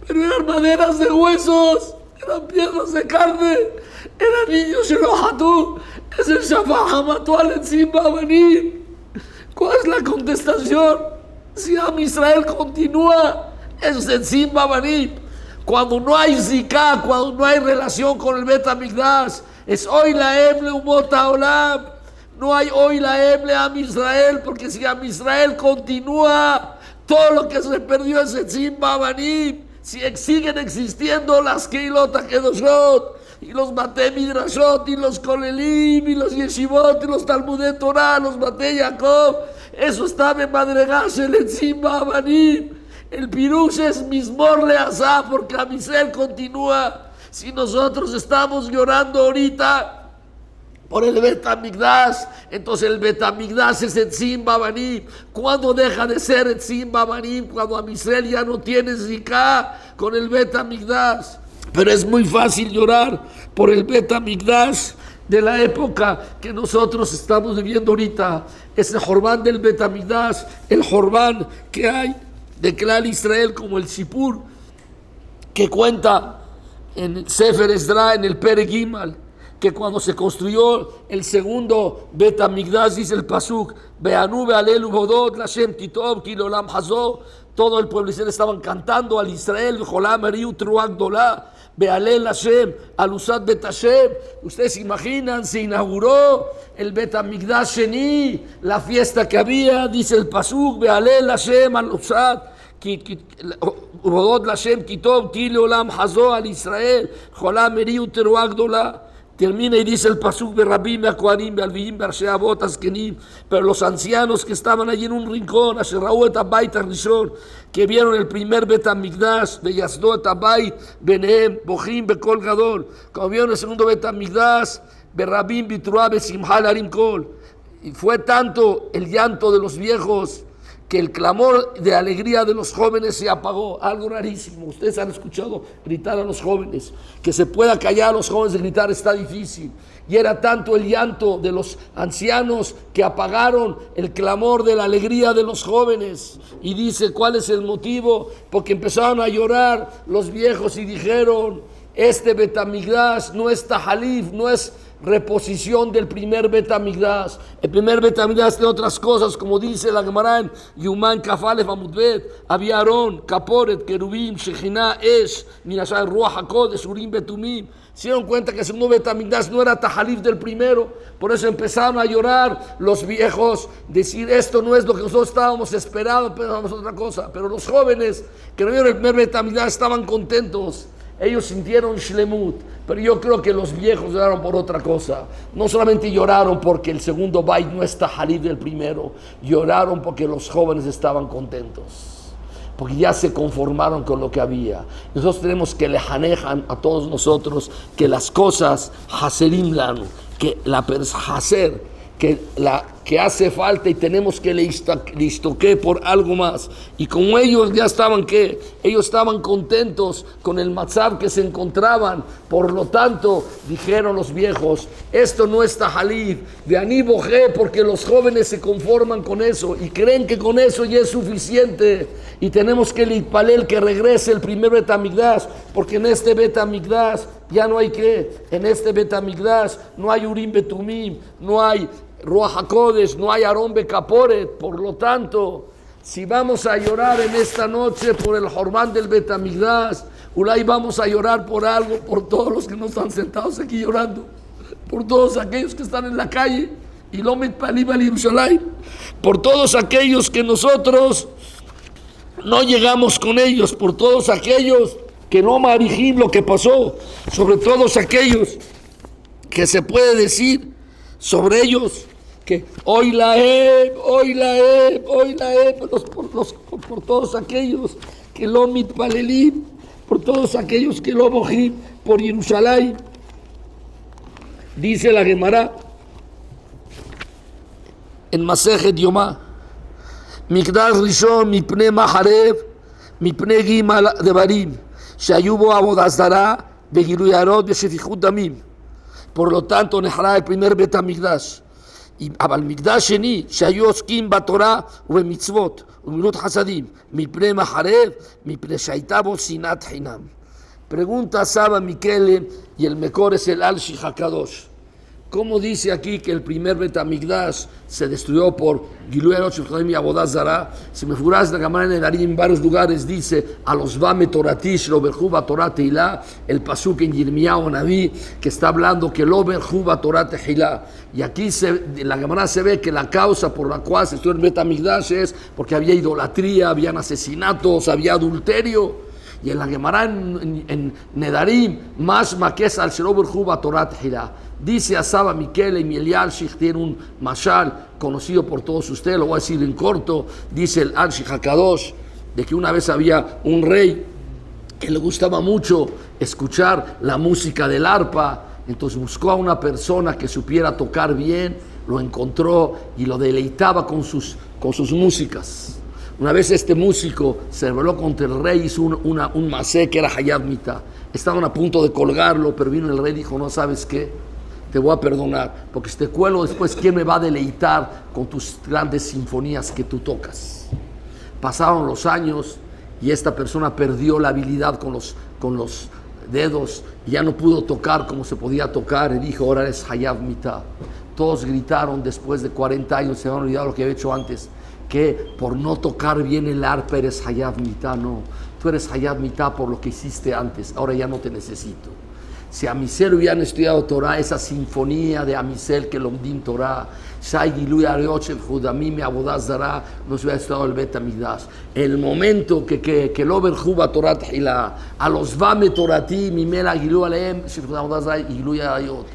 pero eran maderas de huesos, eran piedras de carne, eran niños Shelohatu. Es el Shafaha mató al Etzim Babanim. ¿Cuál es la contestación? Si Am Israel continúa, es Etzim Babanim. Cuando no hay zika, cuando no hay relación con el Bet Amigdash, es hoy la Emle Umot Haolam. No hay hoy la Emle Am Israel, porque si Am Israel continúa, todo lo que se perdió es Etzim Babanim. Si siguen existiendo las Keilot HaKedoshot, y los Matei Midrashot, y los Kolelim, y los Yeshivot, y los Talmudei Torah, los Matei Yaakov, eso está en Madregash el Etzim Babanim. El pirush es mismor leazá, porque la Israel continúa. Si nosotros estamos llorando ahorita por el Bet Hamikdash, entonces el Bet Hamikdash es Etzim Babanim. ¿Cuándo deja de ser Etzim Babanim? Cuando Am Israel ya no tiene Zika con el Bet Hamikdash. Pero es muy fácil llorar por el Bet Hamikdash de la época que nosotros estamos viviendo ahorita. Es el Jorbán del Bet Hamikdash, el Jorbán que hay de Klal Israel, como el Sipur que cuenta en Sefer Esdra, en el Perek Gimal, que cuando se construyó el segundo Bet Hamikdash, dice el Pasuk, Be'anu be'alelu bodot Lashem titov ki leolam hazó, todo el pueblo Israel estaban cantando al Israel, Jolam eriu truak dolá, Be'alel Hashem, alusat Bet Hashem. Ustedes se imaginan, se inauguró el Bet Hamikdash Sheni, la fiesta que había, dice el Pasuk, Be'alel Hashem, alusat Bodot Lashem kitov ki leolam hazó al Israel, Jolam eriu truak dolá. Termina y dice el Pasuk de Rabim, Be'akohanim, Be'alviim, Be'arshei Avot, Azkenim, pero los ancianos que estaban allí en un rincón, Asher Ra'u et Habayit Rishon, que vieron el primer Bet Hamikdash, Ve'yasdo et Habayit, Benehem, Bochim, Bekol Gadol, como vieron el segundo Bet Hamikdash, Be'rabim, Bitruah, Be'simcha Larim Kol, y fue tanto el llanto de los viejos que el clamor de alegría de los jóvenes se apagó. Algo rarísimo. Ustedes han escuchado gritar a los jóvenes. Que se pueda callar a los jóvenes de gritar está difícil. Y era tanto el llanto de los ancianos que apagaron el clamor de la alegría de los jóvenes. Y dice, ¿cuál es el motivo? Porque empezaron a llorar los viejos y dijeron, este Bet Hamikdash no es tahalif, no es reposición del primer Bet Hamikdash. El primer Bet Hamikdash de otras cosas, como dice la Gemara en Yuman Kafalef Amudbet, había Aarón, Kaporet, Kerubim, Shejina, Esh, Minashay, Ruach HaKodesh, Urim Betumim. Se dieron cuenta que el segundo Bet Hamikdash no era tahalif del primero, por eso empezaron a llorar los viejos, decir esto no es lo que nosotros estábamos esperando, pensamos otra cosa. Pero los jóvenes que no vieron el primer Bet Hamikdash estaban contentos. Ellos sintieron shlemut, pero yo creo que los viejos lloraron por otra cosa. No solamente lloraron porque el segundo bait no está tahalif del primero, lloraron porque los jóvenes estaban contentos, porque ya se conformaron con lo que había. Nosotros tenemos que lejanejan a todos nosotros que las cosas haserim lanu, que la hacer, que hace falta y tenemos que listoqué por algo más. Y como ellos ya estaban, ellos estaban contentos con el matzab que se encontraban, por lo tanto dijeron los viejos, esto no es tahalif, de aní bojé, porque los jóvenes se conforman con eso y creen que con eso ya es suficiente, y tenemos que litpalel que regrese el primer Bet Hamikdash, porque en este Bet Hamikdash ya no hay en este Bet Hamikdash no hay Urim Betumim, no hay Ruach HaKodesh, no hay Aarón Bekaporet. Por lo tanto, si vamos a llorar en esta noche por el Jorbán del Bet Hamikdash, ulay vamos a llorar por algo, por todos los que no están sentados aquí llorando, por todos aquellos que están en la calle, y lo mitpalim al Yerushalayim, por todos aquellos que nosotros no llegamos con ellos, por todos aquellos que no marigim lo que pasó, sobre todos aquellos que se puede decir sobre ellos que hoy la por todos aquellos que lo mitpalelim, por todos aquellos que lo bojim por Jerusalén. Dice la Gemara en Masejet Yomá, Mikdash Rishon mipne Maharev mipne Gimal Devarim שהיו בו עבודת זרה וגילוי עריות ושפיכות דמים. por lo tanto נחרב el primer בית המקדש. אבל מקדש שני שהיו עוסקים בתורה ובמצוות ובגמילות חסדים מפני מחרב, מפני שהייתה בו שנאת חינם. Pregunta Saba Miquel y el mejor es el Al-Shich HaKadosh. ¿Cómo dice aquí que el primer Bet Hamikdash se destruyó por Gilui Arot Shel y Avodat Zará? Si me figuras la Gemara en Nedarim en varios lugares dice a los Vame Toratish lo berjú ba Torah Tehilá, el pasuk en Yirmiyahu Naví que está hablando que lo berjú ba Torah Tehilá. Y aquí en la Gemara se ve que la causa por la cual se destruyó el Bet Hamikdash es porque había idolatría, habían asesinatos, había adulterio. Y en la Gemara en Nedarim, más maquesa al Sherober Juba Torah Tehilá. Dice a Saba Miquel y el Al-Shich tiene un mashal conocido por todos ustedes, lo voy a decir en corto. Dice el Al-Shich HaKadosh, de que una vez había un rey que le gustaba mucho escuchar la música del arpa. Entonces buscó a una persona que supiera tocar bien, lo encontró y lo deleitaba con sus músicas. Una vez este músico se rebeló contra el rey, hizo un masé que era Hayab Mitá. Estaban a punto de colgarlo, pero vino el rey y dijo, no, ¿sabes qué? Te voy a perdonar, porque si te cuelgo después, ¿quién me va a deleitar con tus grandes sinfonías que tú tocas? Pasaron los años y esta persona perdió la habilidad con los dedos y ya no pudo tocar como se podía tocar y dijo, ahora eres Hayab Mitá. Todos gritaron después de 40 años, se han olvidado lo que había hecho antes, que por no tocar bien el arpa eres Hayab Mitá. No, tú eres Hayab Mitá por lo que hiciste antes, ahora ya no te necesito. Si Amisel hubieran estudiado Torah, esa sinfonía de Amisel que lomdim Torah, Shai Gilui Ariot Shel Judamim Avodah Zarah, no se hubiera estudiado el Bet Hamikdash. El momento que lo berjuba Torah Tehilá, a los Vame Torati, Mimela Gilui Aleem Shel Avodah Zarah y Gilui Ariot.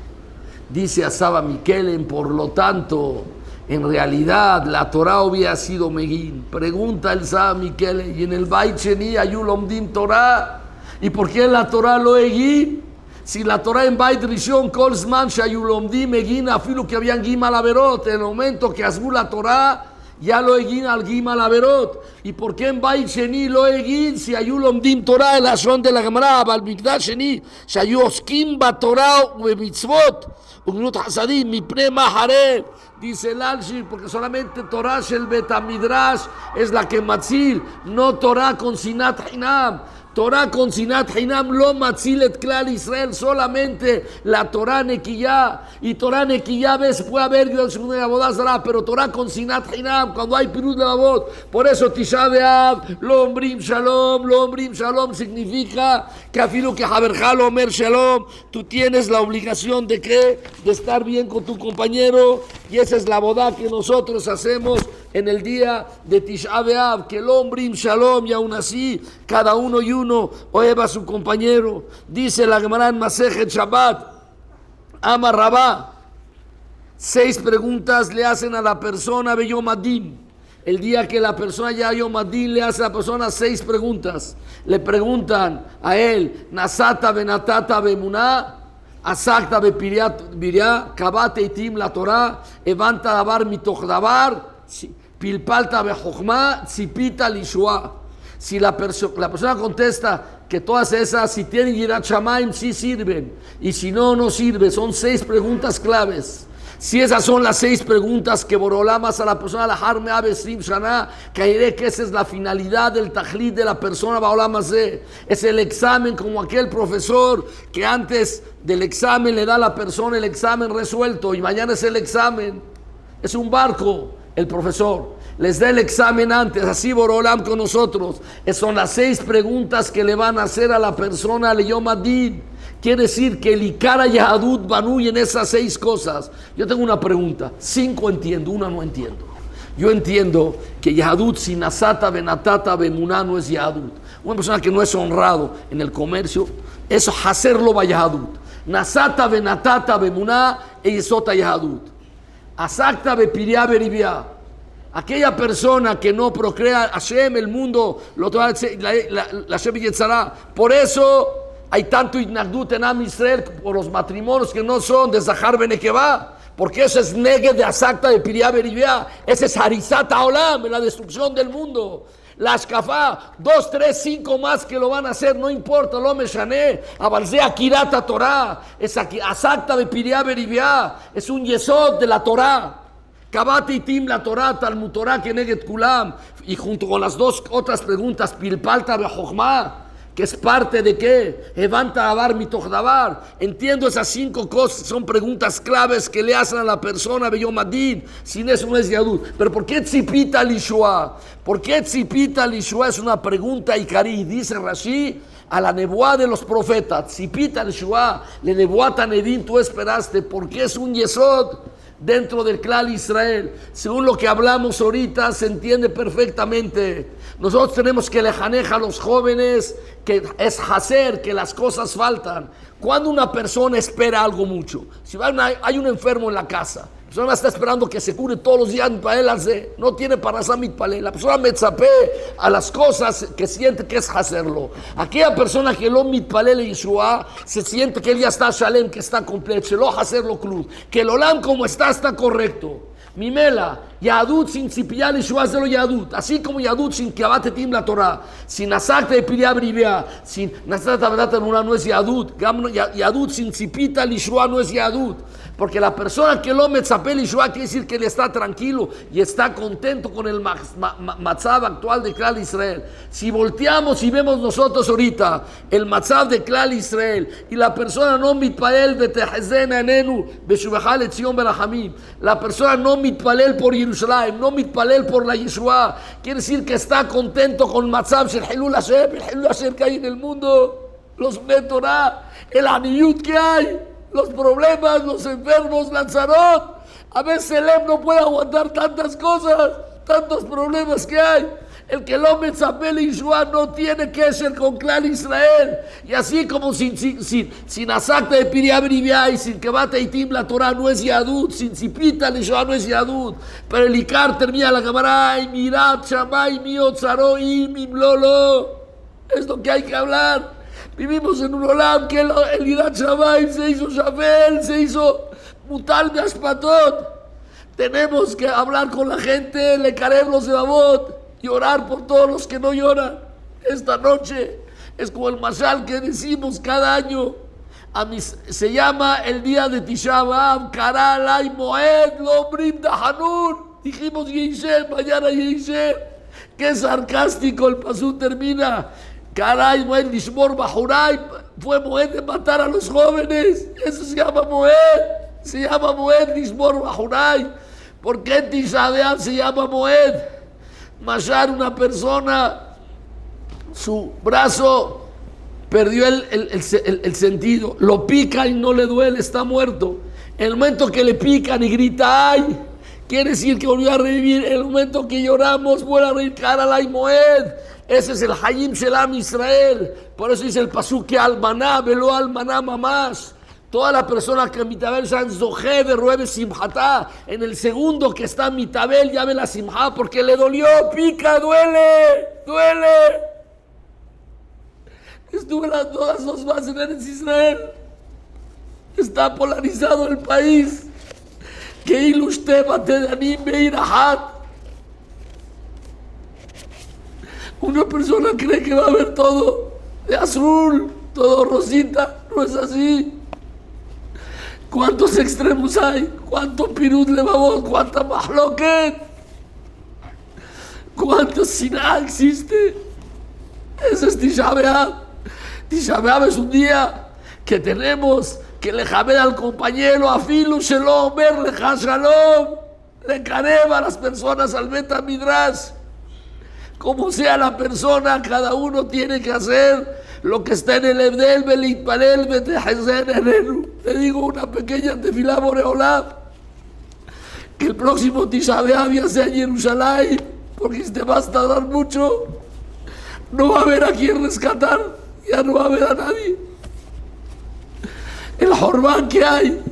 Dice a Saba Mikelen, por lo tanto, en realidad la Torah hubiera sido Megin. Pregunta el Saba Mikelen, y en el Bait Sheni Ayu Lomdim Torah, ¿y por qué la Torah lo Egin? Si la Torah en Bait Rishon, Kol Zman Shayu Lomdim Egin, afilu que habían Gimal Averot, en el momento que azul la Torah, ya lo Egin al Gimal Averot. ¿Y por qué en Bait Sheni lo Egin? Si Ayu Lomdim Torah, el Ashon de la Gemara, Bal Mikdash Sheni, Shayu Oskim Ba Torah Ube Mitzvot, Uglut Hasadim, Mipne Mahare. Dice el Alshir, porque solamente Torah Shel Bet Midrash es la que matzil, no Torah con Sinat Hinam. Torah con Sinat Hinam lo matzilet klal Israel, solamente la Torah Nequiyá. Y Torah Nequiyá ves, puede haber de Avodah Zarah, pero Torah con Sinat Hinam, cuando hay pirut de Avot. Por eso Tisha B'Av, lo ombrim shalom significa que afilu que Haberja lo omer shalom, tú tienes la obligación de ¿qué? De estar bien con tu compañero, y esa es la boda que nosotros hacemos en el día de Tisha B'Av, que el ombrim shalom, y aún así cada uno y uno oeba a su compañero. Dice la Gemara en Masejet Shabbat, Amar Rabá, 6 preguntas le hacen a la persona Beyom Adin. El día que la persona ya Yom Adin, le hace a la persona 6 preguntas. Le preguntan a él, Nasata benatata bemuná, Asakta bepiria, Kabate itim la Torah, Evanta davar mitoch davar, Pilpalta bejochma, Tzipita lishua. Si la persona contesta que todas esas, si tienen Yirat Shamayim, sí sirven, y si no, no sirve. Son 6 preguntas claves. Si esas son las 6 preguntas que Borolam hace a la persona, la Harme Abesrim Shana, caeré que esa es la finalidad del tajlit de la persona Baolam Hazé. Es el examen, como aquel profesor que antes del examen le da a la persona el examen resuelto, y mañana es el examen. Es un barco, el profesor les da el examen antes, así Borolam con nosotros. Son las 6 preguntas que le van a hacer a la persona al Yom Adin. Quiere decir que el Ikara Yahadut Banuy en esas 6 cosas. Yo tengo una pregunta, 5 entiendo, una no entiendo. Yo entiendo que Yahadut sin Nasata Benatata Bemuná no es Yahadut. Una persona que no es honrado en el comercio, eso hacerlo va Yahadut. Nasata Benatata Bemuná e Sota Yahadut. Asakta Bepiria Beribia. Aquella persona que no procrea Hashem, el mundo, la Hashem Yetzará. Por eso hay tanto Ignagdut en Am Israel por los matrimonios que no son de Zahar Benekevá, porque eso es Neged de Asakta de Piria Beribia. Ese es Harizat Haolam, la destrucción del mundo. La Ashkafá, 2, 3, 5 más que lo van a hacer, no importa, lo meshané. Avalzé Akirata Torah, es Asakta de Piria Beribia, es un Yesod de la Torah. Kabate itim la Torah, Talmud Torah, Keneget Kulam. Y junto con las 2 otras preguntas, Pilpalta Bejochma, que es parte de qué? Evanta davar mitoch davar. Entiendo esas 5 cosas, son preguntas claves que le hacen a la persona Beyom Adin. Sin eso no es Yadut. Pero ¿por qué Tzipita Lishua? ¿Por qué Tzipita Lishua? Es una pregunta ikarí. Dice Rashi, a la nebuá de los profetas, Tzipita Lishua, le nebuá Tanedín, tú esperaste, porque es un Yesod dentro del Klal Israel. Según lo que hablamos ahorita, se entiende perfectamente. Nosotros tenemos que lejanejar a los jóvenes, que es hacer, que las cosas faltan. Cuando una persona espera algo mucho, si hay un enfermo en la casa, persona está esperando que se cure todos los días, no tiene parasá mitpalel. La persona metzapé a las cosas que siente que es hacerlo. Aquella persona que lo mitpalel Yeshua se siente que él ya está shalem, que está completo, lo hacerlo club, que el olam como está correcto. Mimela, Yadut sin tzipiyah Yeshua es de lo Yadut, así como Yadut sin kiabatetim la Torah, sin asakta de piriá brivea, sin nasata verdad no es Yadut, Yadut sin tzipita Yeshua no es Yadut. Porque la persona que lo metzapel Yeshua quiere decir que él está tranquilo y está contento con el matzab actual de Klal Israel. Si volteamos y vemos nosotros ahorita el matzab de Klal Israel y la persona no mitpalel betehezen anenu beshuvachá lezion berachamim, la persona no mitpalel por Jerusalén, no mitpalel por la Yeshua, quiere decir que está contento con el matzab shel Hilul Hashem, el Hilul Hashem que hay en el mundo, los Torah, el aniyut que hay, los problemas, los enfermos, Lanzarot. A veces el no puede aguantar tantas cosas, tantos problemas que hay. El que lo metzapel Yeshua no tiene que ser con Klal Israel. Y así como sin asakta de piriá brivea y sin kebate itim la Torah no es Yadut, sin tzipita Yeshua no es Yadut. Pero el Ikar termina la cámara, y mirat shamay miot zaroim imlolo. Es lo que hay que hablar. Vivimos en un olam que el Irat Shamayim se hizo Shabel, se hizo Mutal de Ashpatot. Tenemos que hablar con la gente, le caremos de babot y orar por todos los que no lloran. Esta noche es como el mashal que decimos cada año. Se llama el día de Tisha B'Av, Karalay Moed, Lomrim Dahanun. Dijimos Yishe, mañana Yishe. Qué sarcástico el pasú termina. Caray, Moed Lishmor Bahuray, fue Moed de matar a los jóvenes. Eso se llama Moed. Se llama Moed Lishmor Bahuray. ¿Por qué Tisha B'Av se llama Moed? Mashar, una persona, su brazo perdió el sentido. Lo pica y no le duele, está muerto. El momento que le pican y grita ¡ay! Quiere decir que volvió a revivir. El momento que lloramos, vuelve a reír Karalay Moed. Ese es el Hayim Shelam Israel. Por eso dice el pasuk que almaná, velo almaná mamás. Toda la persona que en mitabel Shan Zohe de Ruebe Simhatá, en el segundo que está en mitabel ya ve la Simha porque le dolió, pica, duele. Estuve las dos más en Eretz Israel. Está polarizado el país. Que ilushte bate de anim beirahat. Una persona cree que va a haber todo de azul, todo rosita, no es así. ¿Cuántos extremos hay? ¿Cuánto pirut levavot? ¿Cuánta mahloket? ¿Cuánto siná existe? Ese es Tisha B'Av. Tisha B'Av es un día que tenemos que le jaber al compañero, afilu shalom, ver leja shalom, le careba a las personas al Beta Midrash. Como sea la persona, cada uno tiene que hacer lo que está en el Ebdel, Belitpalel, Betehezen, Enenu. Te digo una pequeña tefilá Boreolam, que el próximo Tisha B'Av ya sea en Jerusalén, porque si te vas a tardar mucho, no va a haber a quien rescatar, ya no va a haber a nadie. El Jorbán que hay,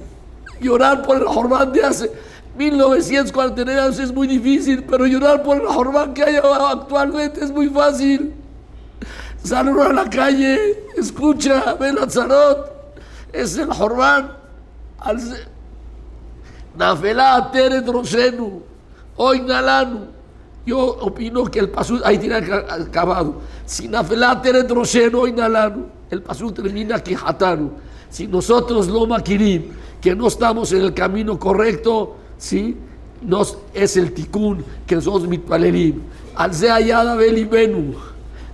llorar por el Jorbán de hace 1949 años es muy difícil, pero llorar por el Jorbán que hay actualmente es muy fácil. Salir a la calle, escucha, ve la Tzarot, es el Jorbán. Nafelá Teret Rosenu, hoy Nalanu. Yo opino que el pasú, ahí tiene acabado. Si Nafelá Teret Rosenu, hoy Nalanu, el pasú termina que Hatanu. Si nosotros lo maquirim, que no estamos en el camino correcto, ¿sí? Es el tikkun que nosotros mitpalelim. Al ze ayada velibenu,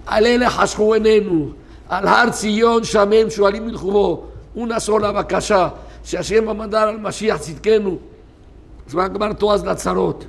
al ele hashkuenenu, al har Zion shamem shualim milchubo. Una sola bakasha, si Hashem va a mandar al Mashiach Tzidkenu, se van a acabar todas las tzarot.